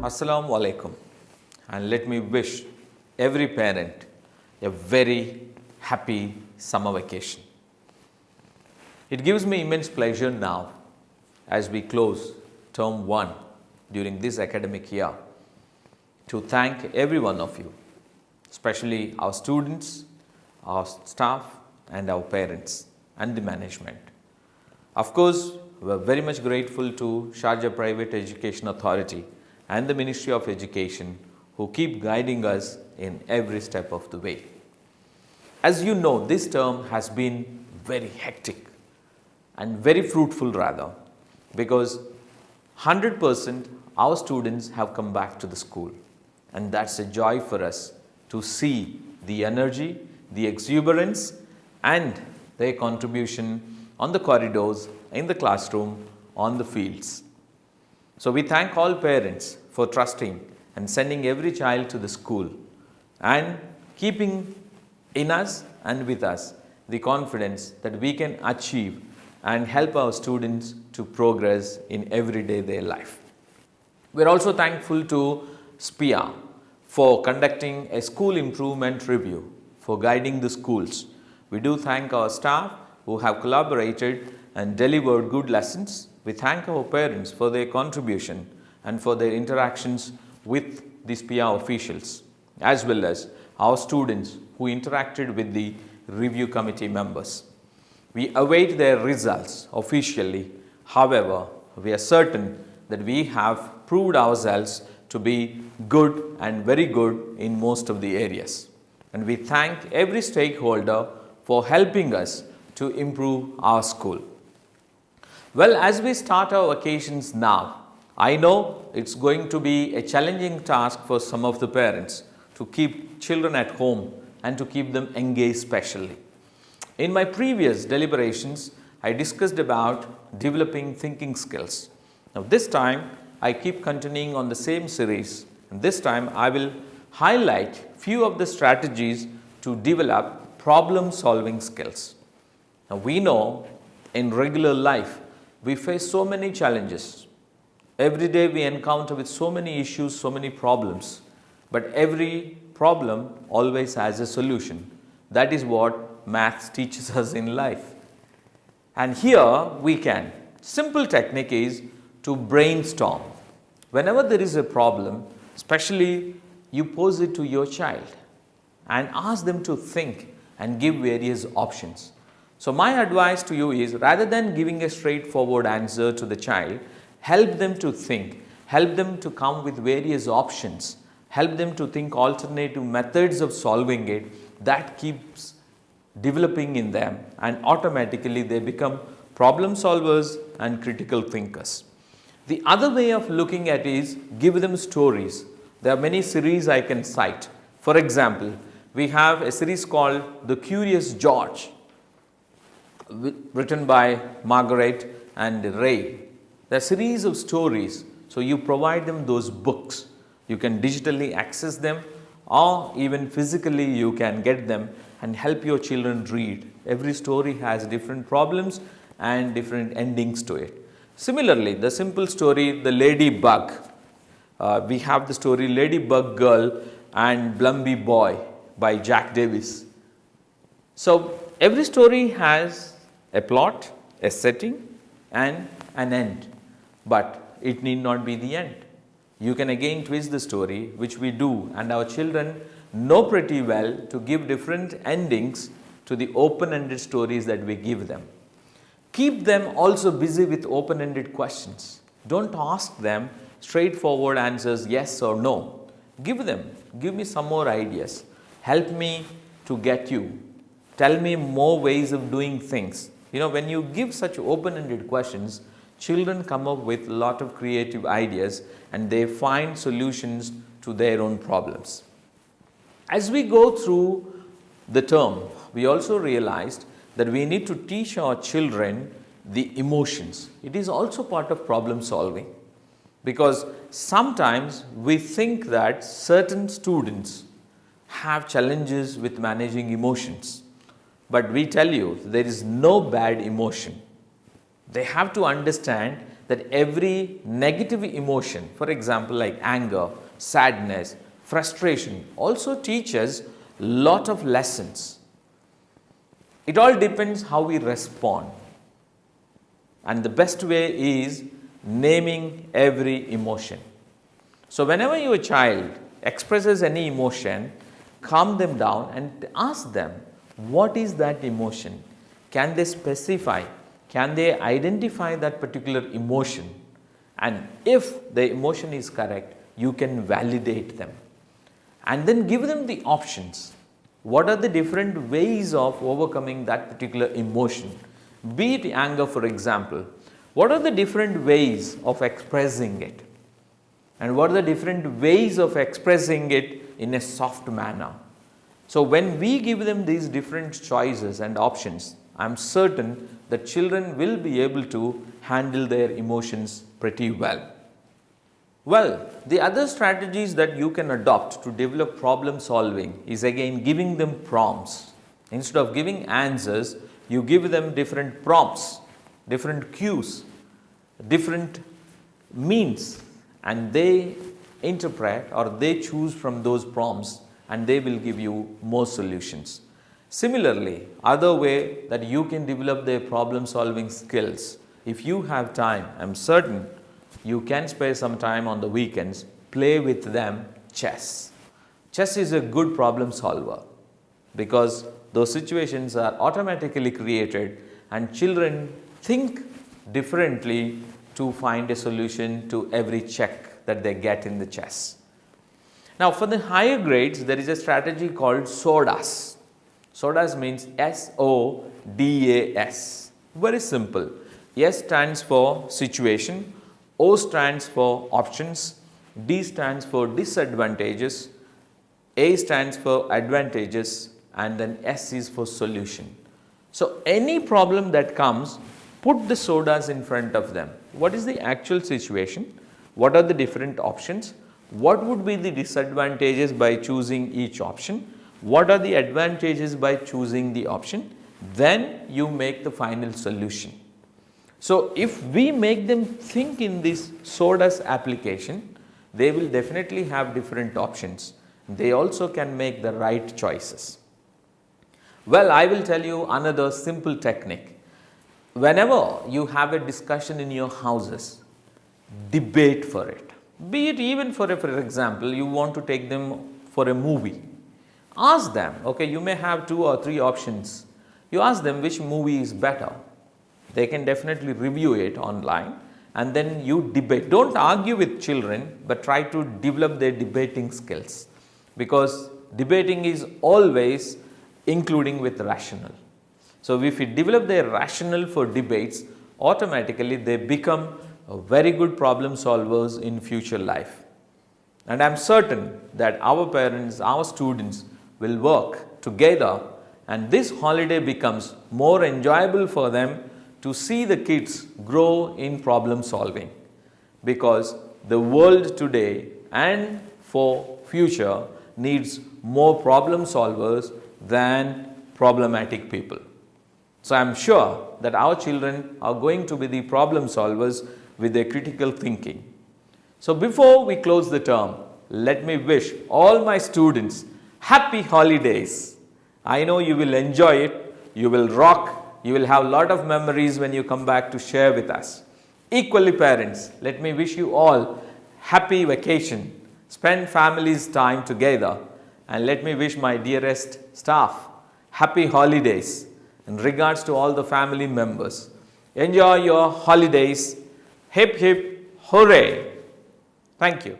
Assalamu alaikum, and let me wish every parent a very happy summer vacation. It gives me immense pleasure now as we close term 1 during this academic year to thank every one of you, especially our students, our staff and our parents and the management. Of course, we are very much grateful to Sharjah Private Education Authority and the Ministry of Education who keep guiding us in every step of the way. As you know, this term has been very hectic and very fruitful rather, because 100% our students have come back to the school, and that's a joy for us to see the energy, the exuberance and their contribution on the corridors, in the classroom, on the fields. So we thank all parents for trusting and sending every child to the school and keeping in us and with us the confidence that we can achieve and help our students to progress in everyday their life. We are also thankful to SPIA for conducting a school improvement review, for guiding the schools. We do thank our staff who have collaborated and delivered good lessons. We thank our parents for their contribution and for their interactions with the SPIA officials, as well as our students who interacted with the review committee members. We await their results officially. However, we are certain that we have proved ourselves to be good and very good in most of the areas. And we thank every stakeholder for helping us to improve our school. Well, as we start our vacations now, I know it's going to be a challenging task for some of the parents to keep children at home and to keep them engaged specially. In my previous deliberations, I discussed about developing thinking skills. Now this time, I keep continuing on the same series, and this time I will highlight few of the strategies to develop problem-solving skills. Now we know in regular life, we face so many challenges. Every day we encounter with so many issues, so many problems. But every problem always has a solution. That is what maths teaches us in life. And here we can. Simple technique is to brainstorm. Whenever there is a problem, especially you pose it to your child and ask them to think and give various options. So my advice to you is, rather than giving a straightforward answer to the child, help them to think, help them to come with various options, help them to think alternative methods of solving it. That keeps developing in them, and automatically they become problem solvers and critical thinkers. The other way of looking at it is give them stories. There are many series I can cite. For example, we have a series called The Curious George, written by Margaret and Ray. There are series of stories, so you provide them those books. You can digitally access them, or even physically you can get them and help your children read. Every story has different problems and different endings to it. Similarly, the simple story, The Ladybug. We have the story Ladybug Girl and Blumby Boy by Jack Davis. So every story has a plot, a setting and an end, but it need not be the end. You can again twist the story, which we do, and our children know pretty well to give different endings to the open-ended stories that we give them. Keep them also busy with open-ended questions. Don't ask them straightforward answers, yes or no. Give me some more ideas. Help me to get you. Tell me more ways of doing things. You know, when you give such open-ended questions, children come up with a lot of creative ideas and they find solutions to their own problems. As we go through the term, we also realized that we need to teach our children the emotions. It is also part of problem solving, because sometimes we think that certain students have challenges with managing emotions. But we tell you, there is no bad emotion. They have to understand that every negative emotion, for example, like anger, sadness, frustration, also teaches lot of lessons. It all depends how we respond. And the best way is naming every emotion. So whenever your child expresses any emotion, calm them down and ask them, what is that emotion? Can they specify? Can they identify that particular emotion? And if the emotion is correct, you can validate them. And then give them the options. What are the different ways of overcoming that particular emotion? Be it anger, for example. What are the different ways of expressing it? And what are the different ways of expressing it in a soft manner? So when we give them these different choices and options, I am certain that children will be able to handle their emotions pretty well. Well, the other strategies that you can adopt to develop problem solving is again giving them prompts. Instead of giving answers, you give them different prompts, different cues, different means, and they interpret or they choose from those prompts and they will give you more solutions. Similarly, other way that you can develop their problem solving skills, if you have time, I am certain you can spare some time on the weekends, play with them chess. Chess is a good problem solver because those situations are automatically created and children think differently to find a solution to every check that they get in the chess. Now for the higher grades, there is a strategy called SODAS. SODAS means SODAS. Very simple. S stands for situation, O stands for options, D stands for disadvantages, A stands for advantages, and then S is for solution. So any problem that comes, put the SODAS in front of them. What is the actual situation? What are the different options? What would be the disadvantages by choosing each option? What are the advantages by choosing the option? Then you make the final solution. So if we make them think in this SODAS application, they will definitely have different options. They also can make the right choices. Well, I will tell you another simple technique. Whenever you have a discussion in your houses, debate for it. Be it even for example, you want to take them for a movie. Ask them, okay, you may have 2 or 3 options. You ask them which movie is better. They can definitely review it online and then you debate. Don't argue with children, but try to develop their debating skills because debating is always including with rational. So if we develop their rational for debates, automatically they become very good problem solvers in future life. And I am certain that our parents, our students will work together and this holiday becomes more enjoyable for them to see the kids grow in problem solving, because the world today and for future needs more problem solvers than problematic people. So I am sure that our children are going to be the problem solvers with their critical thinking. So before we close the term, let me wish all my students happy holidays. I know you will enjoy it, you will rock, you will have a lot of memories when you come back to share with us. Equally parents, let me wish you all happy vacation. Spend families time together and let me wish my dearest staff happy holidays in regards to all the family members. Enjoy your holidays. Hip hip hooray. Thank you.